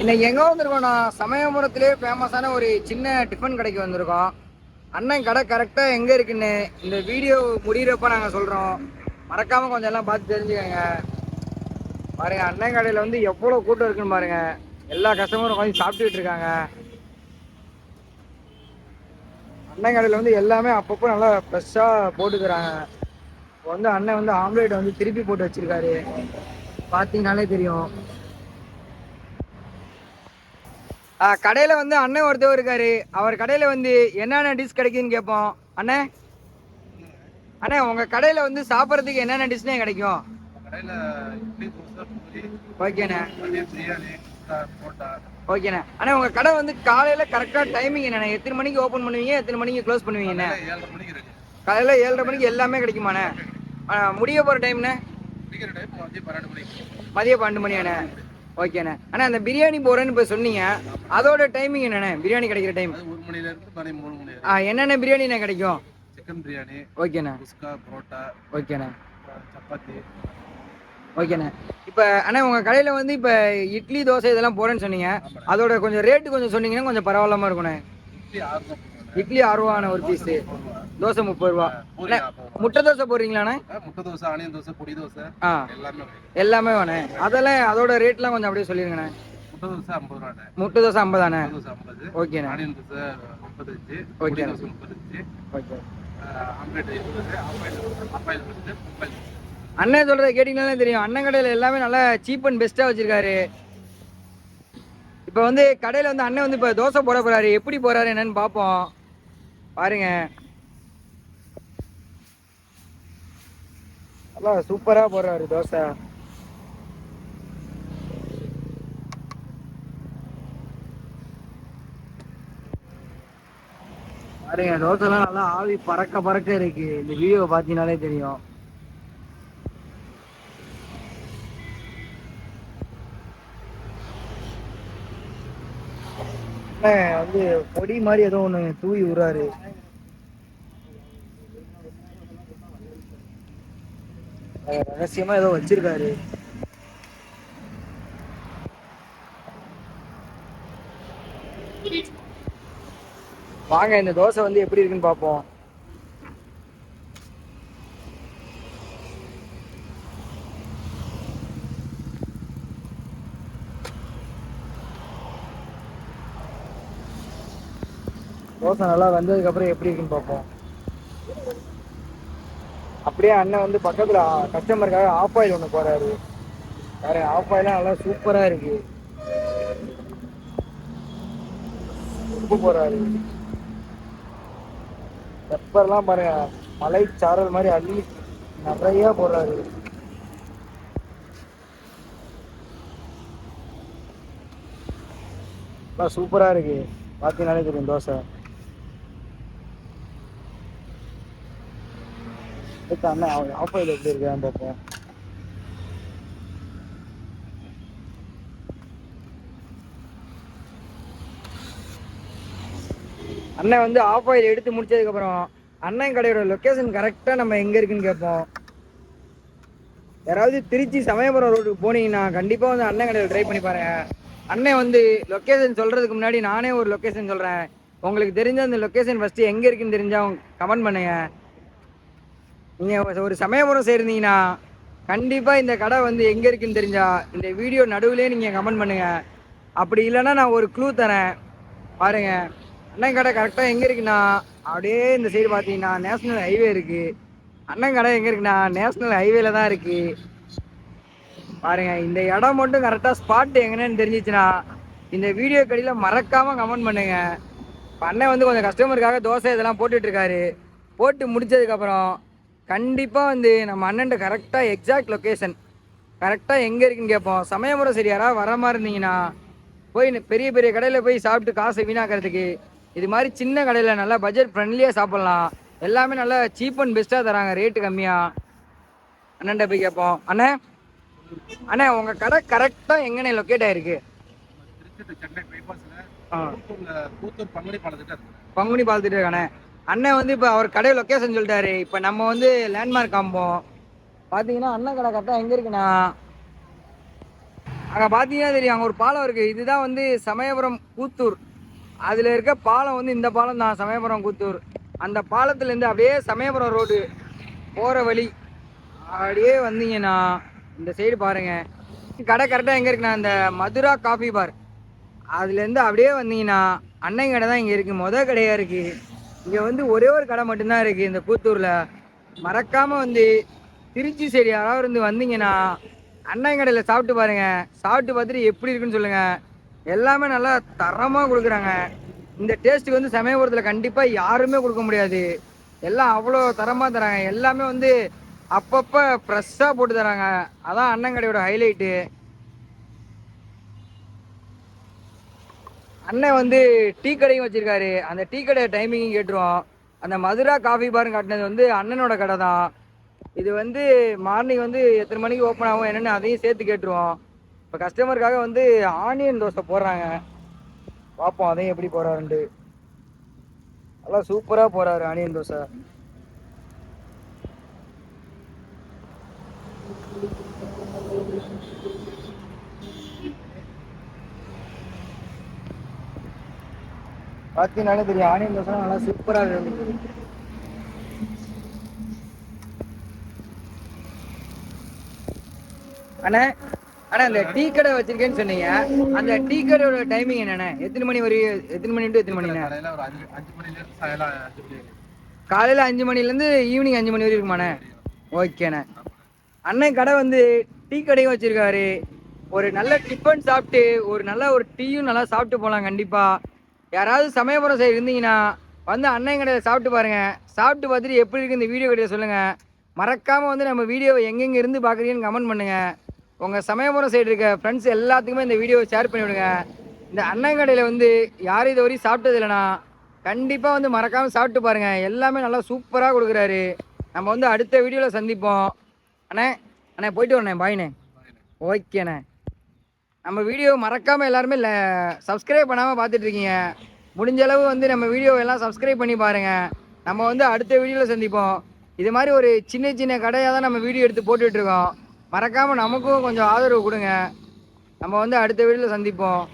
இன்னைக்கு எங்கே வந்திருக்கோம்னா சமயபுரத்திலே ஃபேமஸான ஒரு சின்ன டிஃபன் கடைக்கு வந்திருக்கோம். அண்ணன் கடை கரெக்டாக எங்கே இருக்குன்னு இந்த வீடியோ முடிகிறப்ப நாங்கள் சொல்கிறோம். மறக்காமல் கொஞ்சம் எல்லாம் பார்த்து தெரிஞ்சுக்கோங்க. பாருங்கள், அண்ணன் கடையில் வந்து எவ்வளோ கூட்டம் இருக்குன்னு பாருங்கள். எல்லா கஸ்டமரும் உட்காந்து சாப்பிட்டுக்கிட்டு இருக்காங்க. அண்ணன் கடையில் வந்து எல்லாமே அப்பப்போ நல்லா ஃப்ரெஷ்ஷாக போட்டுக்கிறாங்க. இப்போ வந்து அண்ணன் வந்து ஆம்லேட் வந்து திருப்பி போட்டு வச்சுருக்காரு, பார்த்தீங்கனாலே தெரியும். கடையில் வந்து அண்ணன் ஒருத்தவர் இருக்காரு. அவர் கடையில் வந்து என்னென்ன டிஷ் கிடைக்குதுன்னு கேட்போம். அண்ணே அண்ணே உங்கள் கடையில் வந்து சாப்பிட்றதுக்கு என்னென்ன டிஷ்னே கிடைக்கும்? ஓகேண்ணே. ஓகேண்ணே. அண்ணா உங்கள் கடை வந்து காலையில் கரெக்டாக டைமிங் என்னண்ணே? எத்தனை மணிக்கு ஓப்பன் பண்ணுவீங்க, எத்தனை மணிக்கு க்ளோஸ் பண்ணுவீங்கண்ணே? காலையில் 7:30 மணிக்கு எல்லாமே கிடைக்குமாண்ணே? முடிய போகிற டைம்ண்ணே? மதியம் 12 மணியாண்ணே? ஓகேண்ணே. அண்ணா அந்த பிரியாணி போறேன்னு இப்போ சொன்னீங்க, அதோட டைமிங் என்னண்ணே? பிரியாணி கிடைக்கிற டைம் 1 மணிலேருந்து 3 மணி. என்னென்ன பிரியாணிண்ணே கிடைக்கும்? சிக்கன் பிரியாணி, ஓகேண்ணே. குஸ்கா, பரோட்டா, ஓகேண்ணே. சப்பாத்தி. ஓகேண்ணே. இப்போ அண்ணா உங்கள் கடையில் வந்து இப்போ இட்லி தோசை இதெல்லாம் போகிறேன்னு சொன்னீங்க, அதோட கொஞ்சம் ரேட்டு கொஞ்சம் சொன்னீங்கன்னா கொஞ்சம் பரவாயில்லாமல் இருக்குண்ணே. இட்லி 6 ரூபாண்ணே ஒரு பீஸு, தோசை 30 ரூபா. முட்டை தோசை போடுறீங்களாண்ணே? முட்டை தோசை, ஆனியன் தோசை, பொடி தோசை எல்லாமே வேணே. அதெல்லாம் அதோட ரேட்லாம் கொஞ்சம் அப்படியே சொல்லிருங்கண்ணே. முட்டை தோசை 50 ரூபாண்ணே. முட்டை தோசை 50தானே? ஓகேண்ணே. Onion dosa 35, okay dosa 35, okay. Omelette 20, அண்ணன் சொல்றத கேட்டீங்கன்னாலே தெரியும், அண்ணன் கடையில் எல்லாமே நல்லா சீப் அண்ட் பெஸ்ட்டாக வச்சிருக்காரு. இப்போ வந்து கடையில் வந்து அண்ணன் வந்து இப்போ தோசை போட போறாரு. எப்படி போறாரு என்னன்னு பார்ப்போம். பாருங்க, நல்லா சூப்பரா போடுறாரு தோசை. பாருங்க, தோசைலாம் நல்லா ஆவி பறக்க பறக்க இருக்கு. இந்த வீடியோ பார்த்தீங்கன்னாலே தெரியும். வந்து பொடி மாதிரி ஏதோ ஒன்று தூவி விடுறாரு. ரகசியமா ஏதோ வச்சிருக்காரு. வாங்க இந்த தோசை வந்து எப்படி இருக்குன்னு பார்ப்போம். தோசை நல்லா வந்ததுக்கு அப்புறம் எப்படி இருக்குன்னு பார்ப்போம். அப்படியே அண்ணன் வந்து பக்கத்துல கஸ்டமருக்காக ஆஃப் ஆயில் ஒன்று போறாரு. வேற ஆஃப் ஆயிலாம் நல்லா சூப்பரா இருக்கு. உப்பு போறாரு. பெப்பர்லாம் பாருங்க, மலை சாரல் மாதிரி அள்ளி நிறைய போடுறாரு. சூப்பரா இருக்கு, பார்த்தீங்கன்னாலே தெரியும் தோசை. அண்ணன் அவங்க ஆஃப் ஆயில் எப்படி இருக்கான்னு பார்ப்போம். அண்ணன் வந்து ஆஃப் ஆயில் எடுத்து முடிச்சதுக்கப்புறம் அண்ணன் கடையோட லொக்கேஷன் கரெக்டாக நம்ம எங்கே இருக்குன்னு கேட்போம். யாராவது திருச்சி சமயபுரம் ரோடுக்கு போனீங்கன்னா கண்டிப்பாக வந்து அண்ணன் கடையில் ட்ரை பண்ணி பாருங்க. அண்ணன் வந்து லொக்கேஷன் சொல்கிறதுக்கு முன்னாடி நானே ஒரு லொக்கேஷன் சொல்கிறேன். உங்களுக்கு தெரிஞ்ச அந்த லொக்கேஷன் ஃபஸ்ட்டு எங்கே இருக்குன்னு தெரிஞ்சால் கமெண்ட் பண்ணுங்க. நீங்கள் ஒரு சமயபுரம் சேர்ந்தீங்கன்னா கண்டிப்பாக இந்த கடை வந்து எங்கே இருக்குன்னு தெரிஞ்சா இந்த வீடியோ நடுவுலேயே நீங்கள் கமெண்ட் பண்ணுங்கள். அப்படி இல்லைன்னா நான் ஒரு க்ளூ தரேன் பாருங்கள். அண்ணன் கடை கரெக்டாக எங்கே இருக்குன்னா அப்படியே இந்த சைடு பார்த்தீங்கன்னா நேஷ்னல் ஹைவே இருக்குது. அண்ணன் கடை எங்கே இருக்குன்னா நேஷ்னல் ஹைவேல தான் இருக்குது. பாருங்கள், இந்த இடம் மட்டும் கரெக்டாக ஸ்பாட் எங்கன்னு தெரிஞ்சிச்சுன்னா இந்த வீடியோ கடையில் மறக்காமல் கமெண்ட் பண்ணுங்கள். இப்போ அண்ணன் வந்து கொஞ்சம் கஸ்டமருக்காக தோசை இதெல்லாம் போட்டுட்ருக்காரு. போட்டு முடித்ததுக்கப்புறம் கண்டிப்பாக வந்து நம்ம அண்ணன்ட்ட கரெக்டாக எக்ஸாக்ட் லொக்கேஷன் கரெக்டாக எங்கே இருக்குன்னு கேட்போம். சமயபுரம் சரி யாராவது வர மாதிரி இருந்தீங்கன்னா போய் பெரிய பெரிய கடையில் போய் சாப்பிட்டு காசை வீணாக்கிறதுக்கு இது மாதிரி சின்ன கடையில் நல்லா பட்ஜெட் ஃப்ரெண்ட்லியாக சாப்பிட்லாம். எல்லாமே நல்லா சீப் அண்ட் பெஸ்ட்டாக தராங்க, ரேட்டு கம்மியாக. அண்ணன்ட்ட போய் கேட்போம். அண்ணே உங்கள் கடை கரெக்டாக எங்கண்ணே லொக்கேட் ஆகிருக்கு? பங்குனி பாலத்திட்டு இருக்கானே. அண்ணன் வந்து இப்போ அவர் கடை லொக்கேஷன் சொல்லிட்டாரு. இப்போ நம்ம வந்து லேண்ட்மார்க் காம்போம். பார்த்தீங்கன்னா அண்ணன் கடை கரெக்டாக எங்கே இருக்குண்ணா அங்கே பார்த்தீங்கன்னா தெரியும், அங்கே ஒரு பாலம் இருக்குது. இதுதான் வந்து சமயபுரம் கூத்தூர். அதில் இருக்க பாலம் வந்து இந்த பாலம் தான், சமயபுரம் கூத்தூர். அந்த பாலத்துலேருந்து அப்படியே சமயபுரம் ரோடு போகிற வழி அப்படியே வந்தீங்கன்னா இந்த சைடு பாருங்கள். கடை கரெக்டாக எங்கே இருக்குண்ணா, இந்த மதுரா காஃபி பார் அதுலேருந்து அப்படியே வந்தீங்கன்னா அண்ணன் கடை தான் இங்கே இருக்குது. மொதல் கடையாக இருக்குது. இங்கே வந்து ஒரே ஒரு கடை மட்டும்தான் இருக்குது இந்த கூத்தூரில். மறக்காமல் வந்து திருச்சி சைடு யாராவது இருந்து வந்தீங்கன்னா அண்ணன் கடையில் சாப்பிட்டு பாருங்கள். சாப்பிட்டு பார்த்துட்டு எப்படி இருக்குன்னு சொல்லுங்கள். எல்லாமே நல்லா தரமாக கொடுக்குறாங்க. இந்த டேஸ்ட்டுக்கு வந்து சமயபுரத்தில் கண்டிப்பாக யாருமே கொடுக்க முடியாது. எல்லாம் அவ்வளோ தரமாக தராங்க. எல்லாமே வந்து அப்பப்போ ஃப்ரெஷ்ஷாக போட்டு தராங்க. அதான் அண்ணன் கடையோட ஹைலைட்டு. அண்ணன் வந்து டீ கடையும் வச்சுருக்காரு. அந்த டீ கடை டைமிங்கும் கேட்டுருவோம். அந்த மதுரா காஃபி பாருன்னு காட்டினது வந்து அண்ணனோட கடை தான். இது வந்து மார்னிங் வந்து எத்தனை மணிக்கு ஓப்பன் ஆகும் என்னென்னு அதையும் சேர்த்து கேட்டுருவோம். இப்போ கஸ்டமருக்காக வந்து ஆனியன் தோசை போடுறாங்க. பார்ப்போம் அதையும் எப்படி போடுறாருன்ட்டு. நல்லா சூப்பராக போடுறாரு ஆனியன் தோசை. பார்த்தீங்கன்னாலே தெரியும், ஆனியன் தோசை நல்லா சூப்பராக இருக்குது. அண்ணா அண்ணா அந்த டீ கடை வச்சிருக்கேன்னு சொன்னீங்க. அந்த டீ கடையோட டைமிங் என்னண்ணே? எத்தனை மணி வரையும், எத்தனை மணி டு எத்தனை மணிண்ணே? காலையில் ஒரு 5 மணிலேருந்து சாயங்காலம் 5 மணி. காலையில் 5 மணிலேருந்து ஈவினிங் 5 மணி வரையும் இருக்குமாண்ணே? ஓகேண்ணே. அண்ணன் கடை வந்து டீ கடையும் வச்சிருக்காரு. ஒரு நல்ல டிஃபன் சாப்பிட்டு ஒரு நல்ல ஒரு டீயும் நல்லா சாப்பிட்டு போகலாம். கண்டிப்பாக யாராவது சமயபுரம் சைடு இருந்தீங்கன்னா வந்து அண்ணன் கடையில் சாப்பிட்டு பாருங்கள். சாப்பிட்டு பார்த்துட்டு எப்படி இருக்குது இந்த வீடியோ கடையை சொல்லுங்கள். மறக்காமல் வந்து நம்ம வீடியோவை எங்கெங்கே இருந்து பார்க்குறீங்கன்னு கமெண்ட் பண்ணுங்கள். உங்கள் சமயபுரம் சைடு இருக்க ஃப்ரெண்ட்ஸ் எல்லாத்துக்குமே இந்த வீடியோவை ஷேர் பண்ணிவிடுங்க. இந்த அண்ணன் கடையில் வந்து யாரும் இது வரையும் சாப்பிட்டது இல்லைனா கண்டிப்பாக வந்து மறக்காமல் சாப்பிட்டு பாருங்கள். எல்லாமே நல்லா சூப்பராக கொடுக்குறாரு. நம்ம வந்து அடுத்த வீடியோவில் சந்திப்போம். அண்ணே அண்ணே போயிட்டு வரண்ணே. பாய்ண்ணே. ஓகேண்ணே. நம்ம வீடியோ மறக்காமல் எல்லாருமே சப்ஸ்கிரைப் பண்ணாமல் பார்த்துட்ருக்கீங்க. முடிஞ்ச அளவு வந்து நம்ம வீடியோவெல்லாம் சப்ஸ்கிரைப் பண்ணி பாருங்கள். நம்ம வந்து அடுத்த வீடியோவில் சந்திப்போம். இது மாதிரி ஒரு சின்ன சின்ன கடையாக தான் நம்ம வீடியோ எடுத்து போட்டுட்ருக்கோம். மறக்காமல் நமக்கும் கொஞ்சம் ஆதரவு கொடுங்க. நம்ம வந்து அடுத்த வீடியோவில் சந்திப்போம்.